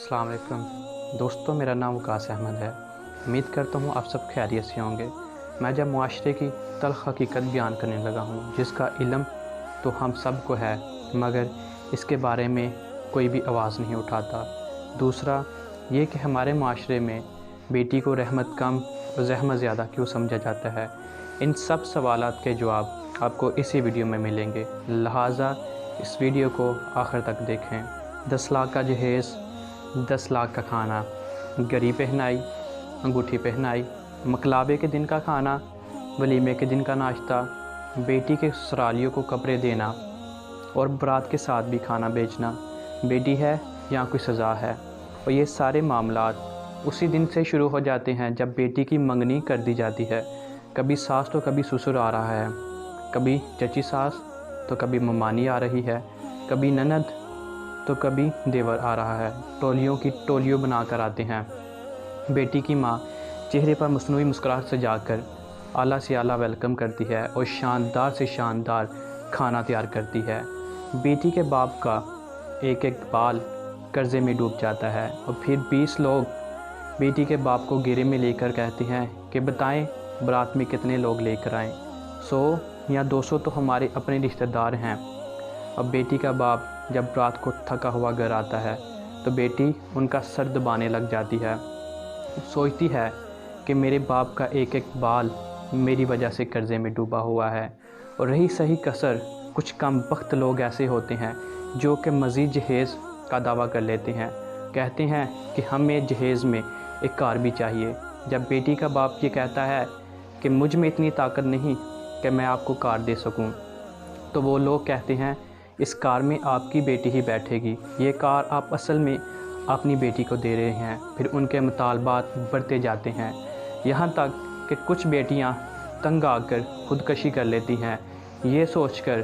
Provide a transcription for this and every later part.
अस्सलाम वालेकुम दोस्तों, मेरा नाम वकास अहमद है। उम्मीद करता हूँ आप सब खैरियत से होंगे। मैं जब मुआशरे की तल्ख़ हकीकत बयान करने लगा हूँ जिसका इल्म तो हम सब को है, मगर इसके बारे में कोई भी आवाज़ नहीं उठाता। दूसरा ये कि हमारे मुआशरे में बेटी को रहमत कम और ज़हमत ज़्यादा क्यों समझा जाता है। इन सब सवालात के जवाब आपको इसी वीडियो में मिलेंगे, लिहाजा इस वीडियो को आखिर तक देखें। 10 लाख का जहेज़, 10 लाख का खाना, गरी पहनाई, अंगूठी पहनाई, मकलाबे के दिन का खाना, वलीमे के दिन का नाश्ता, बेटी के ससुरालियों को कपड़े देना और बारात के साथ भी खाना बेचना, बेटी है या कोई सज़ा है। और ये सारे मामलात उसी दिन से शुरू हो जाते हैं जब बेटी की मंगनी कर दी जाती है। कभी सास तो कभी ससुर आ रहा है, कभी चची सास तो कभी ममानी आ रही है, कभी ननद तो कभी देवर आ रहा है। टोलियों की टोलियों बना कर आते हैं। बेटी की माँ चेहरे पर मसनूई मुस्कुराहट सजाकर आला से आला वेलकम करती है और शानदार से शानदार खाना तैयार करती है। बेटी के बाप का एक एक बाल कर्ज़े में डूब जाता है और फिर 20 लोग बेटी के बाप को घेरे में लेकर कहते हैं कि बताएं बारात में कितने लोग लेकर आएँ। 100 या 200 तो हमारे अपने रिश्तेदार हैं। अब बेटी का बाप जब रात को थका हुआ घर आता है तो बेटी उनका सर दबाने लग जाती है। सोचती है कि मेरे बाप का एक एक बाल मेरी वजह से कर्ज़े में डूबा हुआ है। और रही सही कसर, कुछ कम बख्त लोग ऐसे होते हैं जो कि मज़ीद जहेज़ का दावा कर लेते हैं। कहते हैं कि हमें जहेज़ में एक कार भी चाहिए। जब बेटी का बाप ये कहता है कि मुझ में इतनी ताकत नहीं कि मैं आपको कार दे सकूं, तो वो लोग कहते हैं इस कार में आपकी बेटी ही बैठेगी, ये कार आप असल में अपनी बेटी को दे रहे हैं। फिर उनके मुतालबात बढ़ते जाते हैं, यहाँ तक कि कुछ बेटियाँ तंग आकर ख़ुदकशी कर लेती हैं, ये सोचकर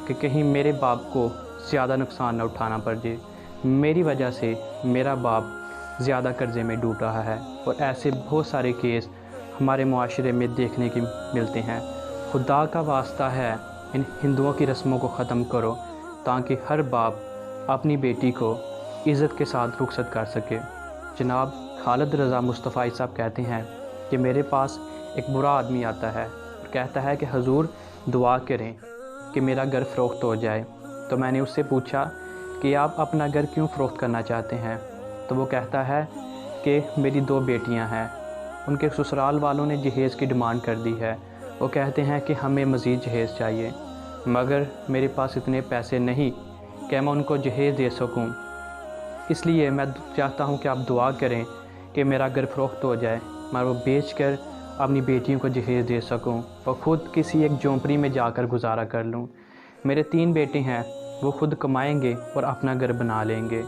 कि कहीं मेरे बाप को ज़्यादा नुकसान न उठाना पड़ जाए, मेरी वजह से मेरा बाप ज़्यादा कर्ज़े में डूब रहा है। और ऐसे बहुत सारे केस हमारे मुआशरे में देखने की मिलते हैं। खुदा का वास्ता है, इन हिंदुओं की रस्मों को ख़त्म करो ताकि हर बाप अपनी बेटी को इज़्ज़त के साथ रुखसत कर सके। जनाब खालिद रज़ा मुस्तफ़ा साहब कहते हैं कि मेरे पास एक बुरा आदमी आता है और कहता है कि हजूर दुआ करें कि मेरा घर फ़रोख्त हो जाए। तो मैंने उससे पूछा कि आप अपना घर क्यों फ़रोख्त करना चाहते हैं? तो वो कहता है कि मेरी 2 बेटियां हैं, उनके ससुराल वालों ने जहेज़ की डिमांड कर दी है। वो कहते हैं कि हमें मज़ीद जहेज़ चाहिए, मगर मेरे पास इतने पैसे नहीं कि मैं उनको जहेज़ दे सकूं। इसलिए मैं चाहता हूं कि आप दुआ करें कि मेरा घर फ़रोख्त हो जाए, मैं वो बेचकर अपनी बेटियों को जहेज़ दे सकूं और ख़ुद किसी एक झोंपड़ी में जाकर गुजारा कर लूं। मेरे 3 बेटे हैं, वो ख़ुद कमाएंगे और अपना घर बना लेंगे।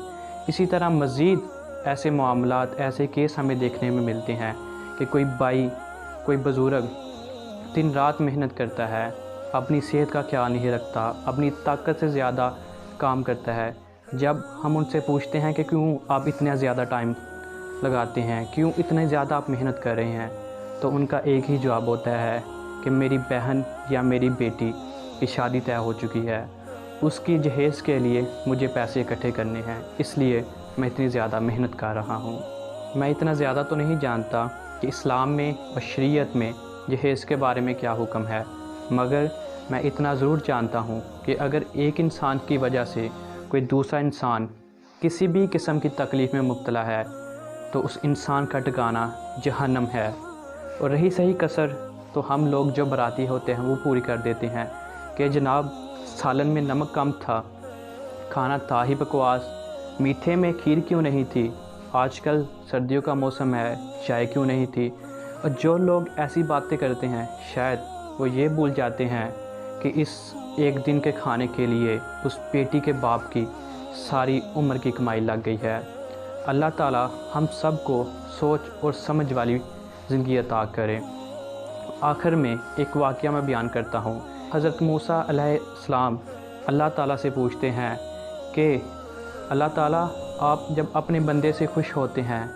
इसी तरह मज़ीद ऐसे मामलात, ऐसे केस हमें देखने में मिलते हैं कि कोई भाई, कोई बुज़ुर्ग दिन रात मेहनत करता है, अपनी सेहत का ख्याल नहीं रखता, अपनी ताकत से ज़्यादा काम करता है। जब हम उनसे पूछते हैं कि क्यों आप इतना ज़्यादा टाइम लगाते हैं, क्यों इतने ज़्यादा आप मेहनत कर रहे हैं, तो उनका एक ही जवाब होता है कि मेरी बहन या मेरी बेटी की शादी तय हो चुकी है, उसकी जहेज़ के लिए मुझे पैसे इकट्ठे करने हैं, इसलिए मैं इतनी ज़्यादा मेहनत कर रहा हूँ। मैं इतना ज़्यादा तो नहीं जानता कि इस्लाम में और शरीयत में जहेज़ के बारे में क्या हुक्म है, मगर मैं इतना ज़रूर जानता हूँ कि अगर एक इंसान की वजह से कोई दूसरा इंसान किसी भी किस्म की तकलीफ़ में मुब्तला है तो उस इंसान का ठिकाना जहन्नम है। और रही सही कसर, तो हम लोग जो बराती होते हैं वो पूरी कर देते हैं कि जनाब सालन में नमक कम था, खाना था ही बकवास, मीठे में खीर क्यों नहीं थी, आजकल सर्दियों का मौसम है, चाय क्यों नहीं थी। और जो लोग ऐसी बातें करते हैं शायद वो ये भूल जाते हैं कि इस एक दिन के खाने के लिए उस बेटी के बाप की सारी उम्र की कमाई लग गई है। अल्लाह ताला हम सब को सोच और समझ वाली ज़िंदगी अता करे। आखिर में एक वाक़या मैं बयान करता हूँ। हज़रत मूसा अलैहिस्सलाम अल्लाह ताला से पूछते हैं कि अल्लाह ताला आप जब अपने बंदे से खुश होते हैं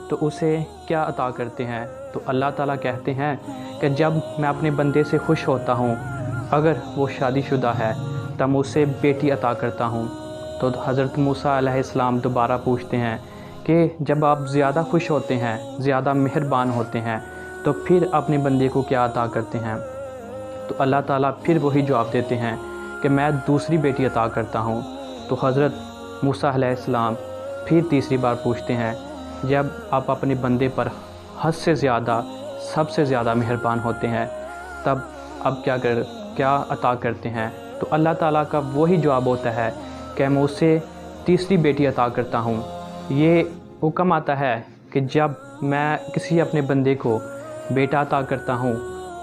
तो उसे क्या अता करते हैं? तो अल्लाह ताला कहते हैं कि जब मैं अपने बंदे से खुश होता हूँ, अगर वो शादीशुदा है तब उसे बेटी अता करता हूँ। तो हज़रत मूसा अलैहिस्सलाम दोबारा पूछते हैं کہ جب آپ زیادہ خوش ہوتے ہیں، زیادہ مہربان ہوتے ہیں، تو پھر اپنے بندے کو کیا عطا کرتے ہیں؟ تو اللہ تعالیٰ پھر وہی جواب دیتے ہیں کہ میں دوسری بیٹی عطا کرتا ہوں۔ تو حضرت موسیٰ علیہ السلام پھر تیسری بار پوچھتے ہیں، جب آپ اپنے بندے پر حد سے زیادہ، سب سے زیادہ مہربان ہوتے ہیں، تب اب کیا عطا کرتے ہیں؟ تو اللہ تعالیٰ کا وہی جواب ہوتا ہے کہ میں اسے تیسری بیٹی عطا کرتا ہوں۔ یہ حکم آتا ہے کہ جب میں کسی اپنے بندے کو بیٹا عطا کرتا ہوں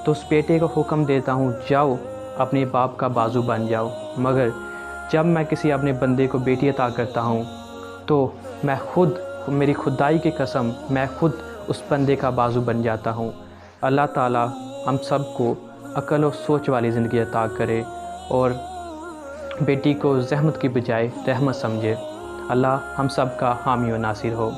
تو اس بیٹے کو حکم دیتا ہوں، جاؤ اپنے باپ کا بازو بن جاؤ، مگر جب میں کسی اپنے بندے کو بیٹی عطا کرتا ہوں تو میں خود، میری خدائی کی قسم، میں خود اس بندے کا بازو بن جاتا ہوں۔ اللہ تعالیٰ ہم سب کو عقل و سوچ والی زندگی عطا کرے اور بیٹی کو زحمت کی بجائے رحمت سمجھے۔ اللہ ہم سب کا حامی و ناصر ہو۔